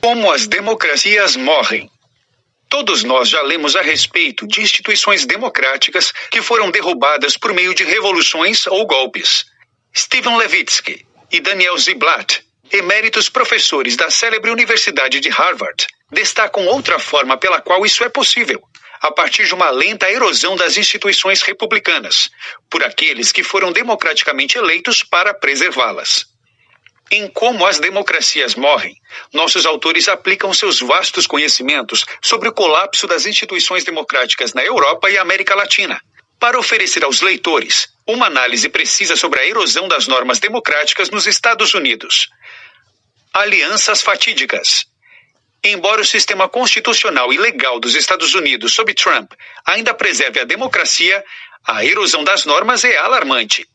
Como as democracias morrem. Todos nós já lemos a respeito de instituições democráticas que foram derrubadas por meio de revoluções ou golpes. Steven Levitsky e Daniel Ziblatt, eméritos professores da célebre Universidade de Harvard, destacam outra forma pela qual isso é possível, a partir de uma lenta erosão das instituições republicanas, por aqueles que foram democraticamente eleitos para preservá-las. Em Como as Democracias Morrem, nossos autores aplicam seus vastos conhecimentos sobre o colapso das instituições democráticas na Europa e América Latina, para oferecer aos leitores uma análise precisa sobre a erosão das normas democráticas nos Estados Unidos. Alianças fatídicas. Embora o sistema constitucional e legal dos Estados Unidos sob Trump ainda preserve a democracia, a erosão das normas é alarmante.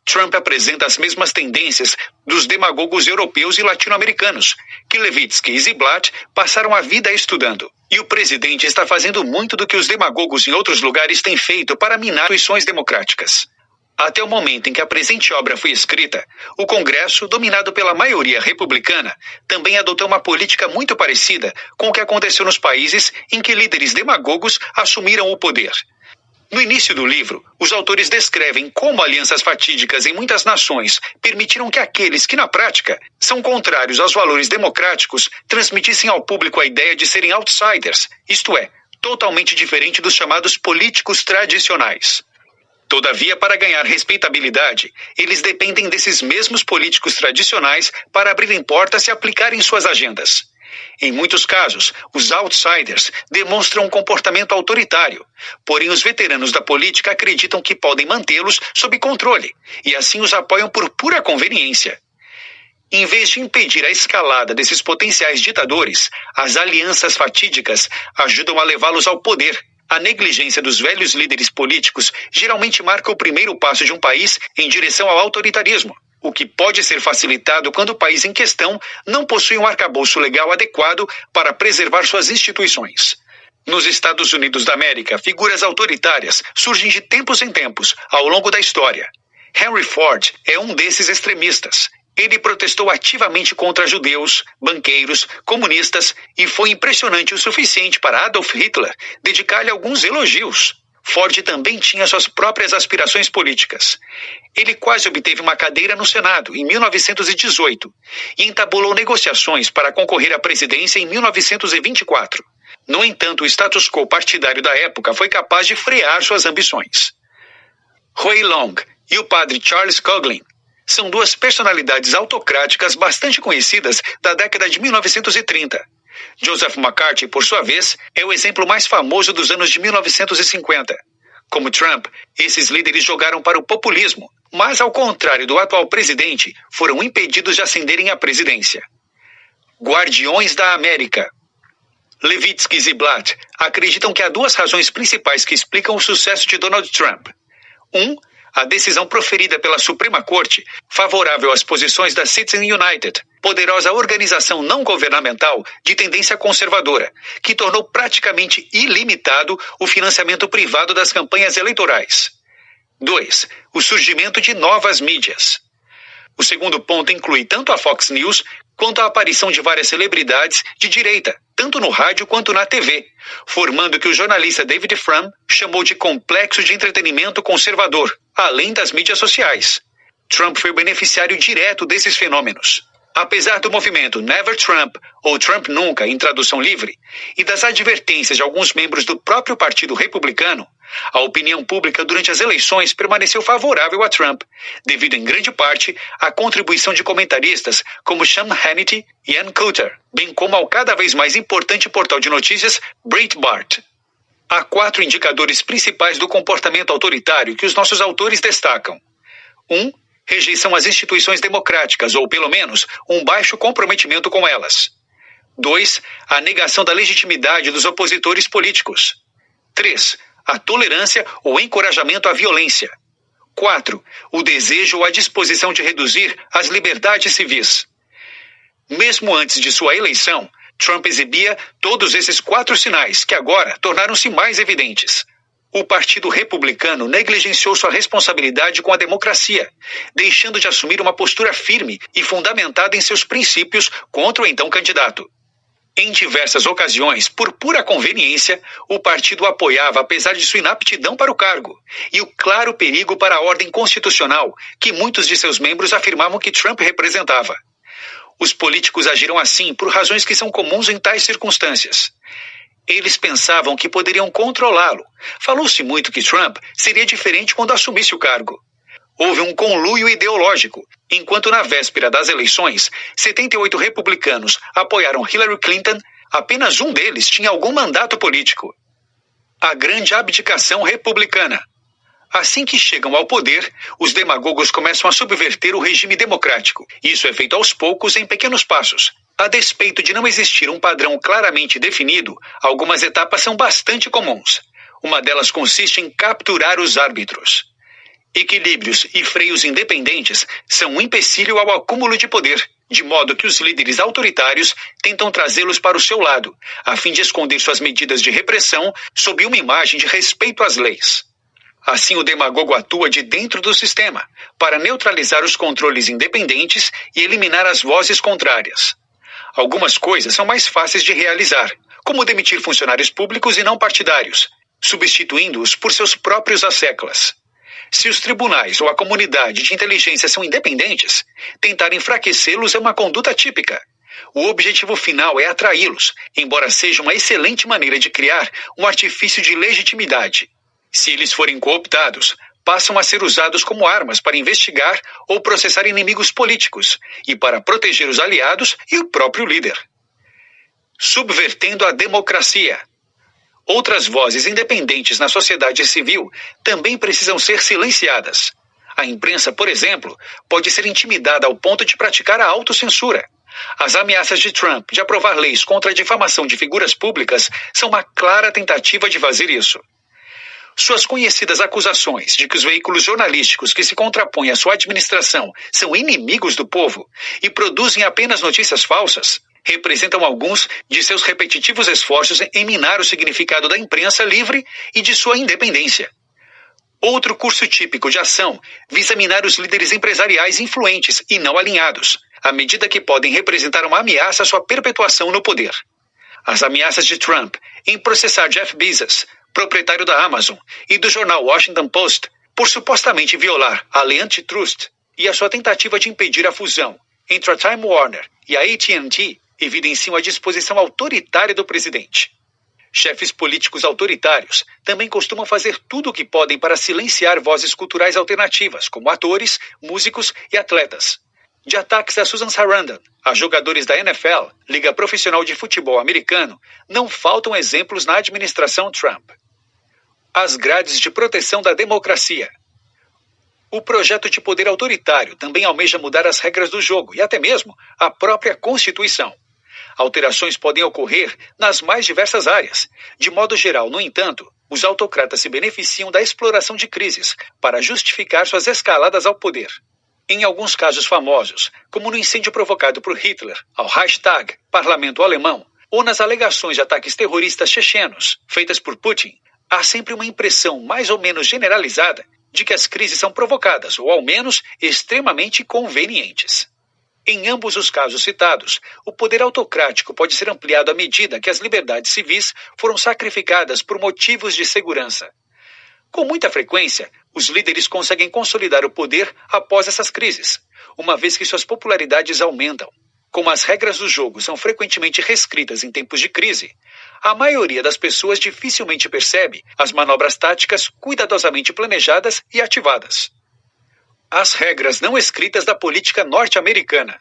Trump apresenta as mesmas tendências dos demagogos europeus e latino-americanos, que Levitsky e Ziblatt passaram a vida estudando. E o presidente está fazendo muito do que os demagogos em outros lugares têm feito para minar instituições democráticas. Até o momento em que a presente obra foi escrita, o Congresso, dominado pela maioria republicana, também adotou uma política muito parecida com o que aconteceu nos países em que líderes demagogos assumiram o poder. No início do livro, os autores descrevem como alianças fatídicas em muitas nações permitiram que aqueles que, na prática, são contrários aos valores democráticos transmitissem ao público a ideia de serem outsiders, isto é, totalmente diferente dos chamados políticos tradicionais. Todavia, para ganhar respeitabilidade, eles dependem desses mesmos políticos tradicionais para abrirem portas e aplicarem suas agendas. Em muitos casos, os outsiders demonstram um comportamento autoritário, porém os veteranos da política acreditam que podem mantê-los sob controle e assim os apoiam por pura conveniência. Em vez de impedir a escalada desses potenciais ditadores, as alianças fatídicas ajudam a levá-los ao poder. A negligência dos velhos líderes políticos geralmente marca o primeiro passo de um país em direção ao autoritarismo, o que pode ser facilitado quando o país em questão não possui um arcabouço legal adequado para preservar suas instituições. Nos Estados Unidos da América, figuras autoritárias surgem de tempos em tempos ao longo da história. Henry Ford é um desses extremistas. Ele protestou ativamente contra judeus, banqueiros, comunistas e foi impressionante o suficiente para Adolf Hitler dedicar-lhe alguns elogios. Ford também tinha suas próprias aspirações políticas. Ele quase obteve uma cadeira no Senado em 1918 e entabulou negociações para concorrer à presidência em 1924. No entanto, o status quo partidário da época foi capaz de frear suas ambições. Huey Long e o padre Charles Coughlin são duas personalidades autocráticas bastante conhecidas da década de 1930. Joseph McCarthy, por sua vez, é o exemplo mais famoso dos anos de 1950. Como Trump, esses líderes jogaram para o populismo, mas, ao contrário do atual presidente, foram impedidos de ascenderem à presidência. Guardiões da América. Levitsky e Ziblatt acreditam que há duas razões principais que explicam o sucesso de Donald Trump. A decisão proferida pela Suprema Corte, favorável às posições da Citizens United, poderosa organização não governamental de tendência conservadora, que tornou praticamente ilimitado o financiamento privado das campanhas eleitorais. 2. O surgimento de novas mídias. O segundo ponto inclui tanto a Fox News quanto a aparição de várias celebridades de direita, tanto no rádio quanto na TV, formando o que o jornalista David Frum chamou de complexo de entretenimento conservador, além das mídias sociais. Trump foi o beneficiário direto desses fenômenos. Apesar do movimento Never Trump, ou Trump Nunca, em tradução livre, e das advertências de alguns membros do próprio Partido Republicano, a opinião pública durante as eleições permaneceu favorável a Trump, devido em grande parte à contribuição de comentaristas como Sean Hannity e Ann Coulter, bem como ao cada vez mais importante portal de notícias Breitbart. Há 4 indicadores principais do comportamento autoritário que os nossos autores destacam. 1. Rejeição às instituições democráticas, ou pelo menos um baixo comprometimento com elas. 2. A negação da legitimidade dos opositores políticos. 3. A tolerância ou encorajamento à violência. 4. O desejo ou a disposição de reduzir as liberdades civis. Mesmo antes de sua eleição, Trump exibia todos esses 4 sinais que agora tornaram-se mais evidentes. O Partido Republicano negligenciou sua responsabilidade com a democracia, deixando de assumir uma postura firme e fundamentada em seus princípios contra o então candidato. Em diversas ocasiões, por pura conveniência, o partido apoiava apesar de sua inaptidão para o cargo e o claro perigo para a ordem constitucional que muitos de seus membros afirmavam que Trump representava. Os políticos agiram assim por razões que são comuns em tais circunstâncias. Eles pensavam que poderiam controlá-lo. Falou-se muito que Trump seria diferente quando assumisse o cargo. Houve um conluio ideológico, enquanto na véspera das eleições, 78 republicanos apoiaram Hillary Clinton, apenas um deles tinha algum mandato político. A grande abdicação republicana. Assim que chegam ao poder, os demagogos começam a subverter o regime democrático. Isso é feito aos poucos, em pequenos passos. A despeito de não existir um padrão claramente definido, algumas etapas são bastante comuns. Uma delas consiste em capturar os árbitros. Equilíbrios e freios independentes são um empecilho ao acúmulo de poder, de modo que os líderes autoritários tentam trazê-los para o seu lado, a fim de esconder suas medidas de repressão sob uma imagem de respeito às leis. Assim, o demagogo atua de dentro do sistema, para neutralizar os controles independentes e eliminar as vozes contrárias. Algumas coisas são mais fáceis de realizar, como demitir funcionários públicos e não partidários, substituindo-os por seus próprios asseclas. Se os tribunais ou a comunidade de inteligência são independentes, tentar enfraquecê-los é uma conduta típica. O objetivo final é atraí-los, embora seja uma excelente maneira de criar um artifício de legitimidade. Se eles forem cooptados, passam a ser usados como armas para investigar ou processar inimigos políticos e para proteger os aliados e o próprio líder. Subvertendo a democracia. Outras vozes independentes na sociedade civil também precisam ser silenciadas. A imprensa, por exemplo, pode ser intimidada ao ponto de praticar a autocensura. As ameaças de Trump de aprovar leis contra a difamação de figuras públicas são uma clara tentativa de fazer isso. Suas conhecidas acusações de que os veículos jornalísticos que se contrapõem à sua administração são inimigos do povo e produzem apenas notícias falsas representam alguns de seus repetitivos esforços em minar o significado da imprensa livre e de sua independência. Outro curso típico de ação visa minar os líderes empresariais influentes e não alinhados, à medida que podem representar uma ameaça à sua perpetuação no poder. As ameaças de Trump em processar Jeff Bezos, proprietário da Amazon, e do jornal Washington Post, por supostamente violar a lei antitrust, e a sua tentativa de impedir a fusão entre a Time Warner e a AT&T, evidenciam a disposição autoritária do presidente. Chefes políticos autoritários também costumam fazer tudo o que podem para silenciar vozes culturais alternativas, como atores, músicos e atletas. De ataques a Susan Sarandon, a jogadores da NFL, Liga Profissional de Futebol Americano, não faltam exemplos na administração Trump. As grades de proteção da democracia. O projeto de poder autoritário também almeja mudar as regras do jogo e até mesmo a própria Constituição. Alterações podem ocorrer nas mais diversas áreas. De modo geral, no entanto, os autocratas se beneficiam da exploração de crises para justificar suas escaladas ao poder. Em alguns casos famosos, como no incêndio provocado por Hitler ao hashtag Parlamento Alemão, ou nas alegações de ataques terroristas chechenos feitas por Putin, há sempre uma impressão mais ou menos generalizada de que as crises são provocadas, ou ao menos extremamente convenientes. Em ambos os casos citados, o poder autocrático pode ser ampliado à medida que as liberdades civis foram sacrificadas por motivos de segurança. Com muita frequência, os líderes conseguem consolidar o poder após essas crises, uma vez que suas popularidades aumentam. Como as regras do jogo são frequentemente reescritas em tempos de crise, a maioria das pessoas dificilmente percebe as manobras táticas cuidadosamente planejadas e ativadas. As regras não escritas da política norte-americana.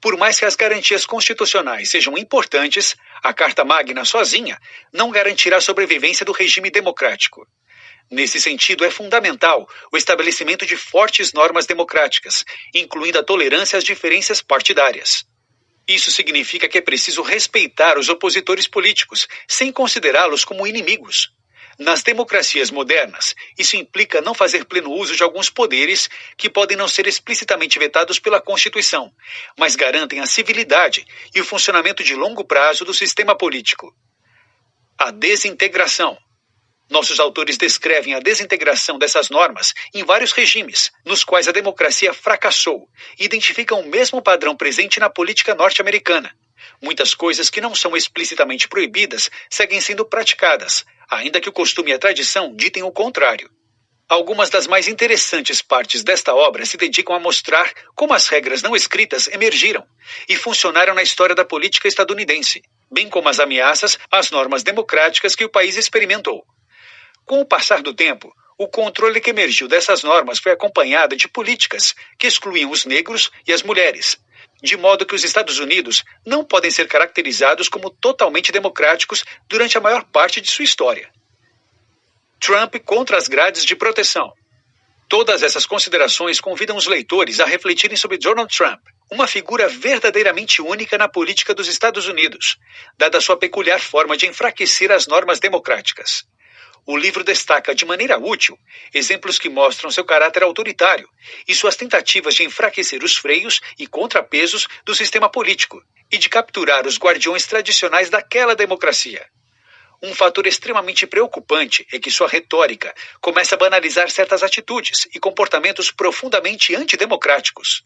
Por mais que as garantias constitucionais sejam importantes, a Carta Magna sozinha não garantirá a sobrevivência do regime democrático. Nesse sentido, é fundamental o estabelecimento de fortes normas democráticas, incluindo a tolerância às diferenças partidárias. Isso significa que é preciso respeitar os opositores políticos, sem considerá-los como inimigos. Nas democracias modernas, isso implica não fazer pleno uso de alguns poderes que podem não ser explicitamente vetados pela Constituição, mas garantem a civilidade e o funcionamento de longo prazo do sistema político. A desintegração. Nossos autores descrevem a desintegração dessas normas em vários regimes, nos quais a democracia fracassou, e identificam o mesmo padrão presente na política norte-americana. Muitas coisas que não são explicitamente proibidas seguem sendo praticadas, ainda que o costume e a tradição ditem o contrário. Algumas das mais interessantes partes desta obra se dedicam a mostrar como as regras não escritas emergiram e funcionaram na história da política estadunidense, bem como as ameaças às normas democráticas que o país experimentou. Com o passar do tempo, o controle que emergiu dessas normas foi acompanhado de políticas que excluíam os negros e as mulheres, de modo que os Estados Unidos não podem ser caracterizados como totalmente democráticos durante a maior parte de sua história. Trump contra as grades de proteção. Todas essas considerações convidam os leitores a refletirem sobre Donald Trump, uma figura verdadeiramente única na política dos Estados Unidos, dada sua peculiar forma de enfraquecer as normas democráticas. O livro destaca de maneira útil exemplos que mostram seu caráter autoritário e suas tentativas de enfraquecer os freios e contrapesos do sistema político e de capturar os guardiões tradicionais daquela democracia. Um fator extremamente preocupante é que sua retórica começa a banalizar certas atitudes e comportamentos profundamente antidemocráticos.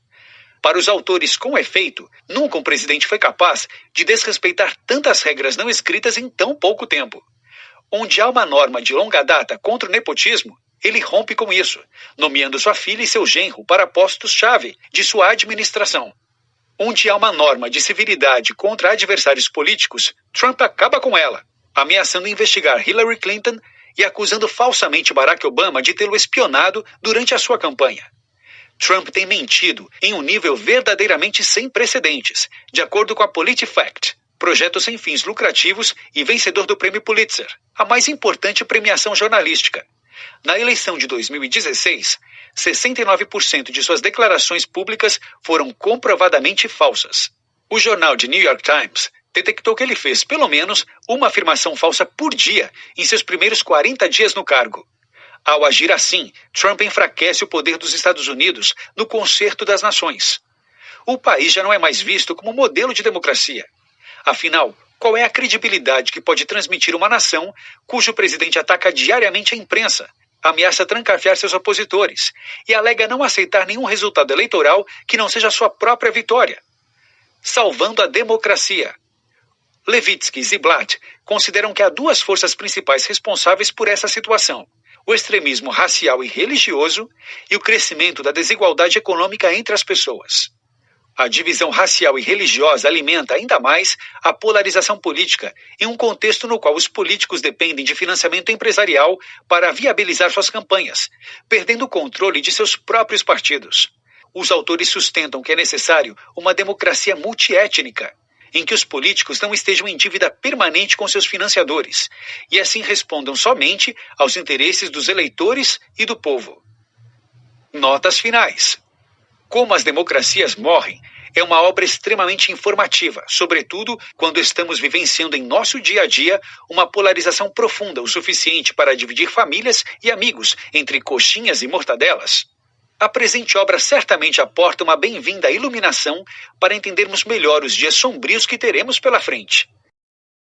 Para os autores, com efeito, nunca um presidente foi capaz de desrespeitar tantas regras não escritas em tão pouco tempo. Onde há uma norma de longa data contra o nepotismo, ele rompe com isso, nomeando sua filha e seu genro para postos-chave de sua administração. Onde há uma norma de civilidade contra adversários políticos, Trump acaba com ela, ameaçando investigar Hillary Clinton e acusando falsamente Barack Obama de tê-lo espionado durante a sua campanha. Trump tem mentido em um nível verdadeiramente sem precedentes, de acordo com a PolitiFact, projeto sem fins lucrativos e vencedor do Prêmio Pulitzer, a mais importante premiação jornalística. Na eleição de 2016, 69% de suas declarações públicas foram comprovadamente falsas. O jornal The New York Times detectou que ele fez pelo menos uma afirmação falsa por dia em seus primeiros 40 dias no cargo. Ao agir assim, Trump enfraquece o poder dos Estados Unidos no concerto das nações. O país já não é mais visto como modelo de democracia. Afinal, qual é a credibilidade que pode transmitir uma nação cujo presidente ataca diariamente a imprensa, ameaça trancafiar seus opositores e alega não aceitar nenhum resultado eleitoral que não seja sua própria vitória? Salvando a democracia. Levitsky e Ziblatt consideram que há duas forças principais responsáveis por essa situação: o extremismo racial e religioso e o crescimento da desigualdade econômica entre as pessoas. A divisão racial e religiosa alimenta ainda mais a polarização política em um contexto no qual os políticos dependem de financiamento empresarial para viabilizar suas campanhas, perdendo o controle de seus próprios partidos. Os autores sustentam que é necessário uma democracia multiétnica, em que os políticos não estejam em dívida permanente com seus financiadores, e assim respondam somente aos interesses dos eleitores e do povo. Notas finais. Como as democracias morrem é uma obra extremamente informativa, sobretudo quando estamos vivenciando em nosso dia a dia uma polarização profunda o suficiente para dividir famílias e amigos entre coxinhas e mortadelas. A presente obra certamente aporta uma bem-vinda iluminação para entendermos melhor os dias sombrios que teremos pela frente.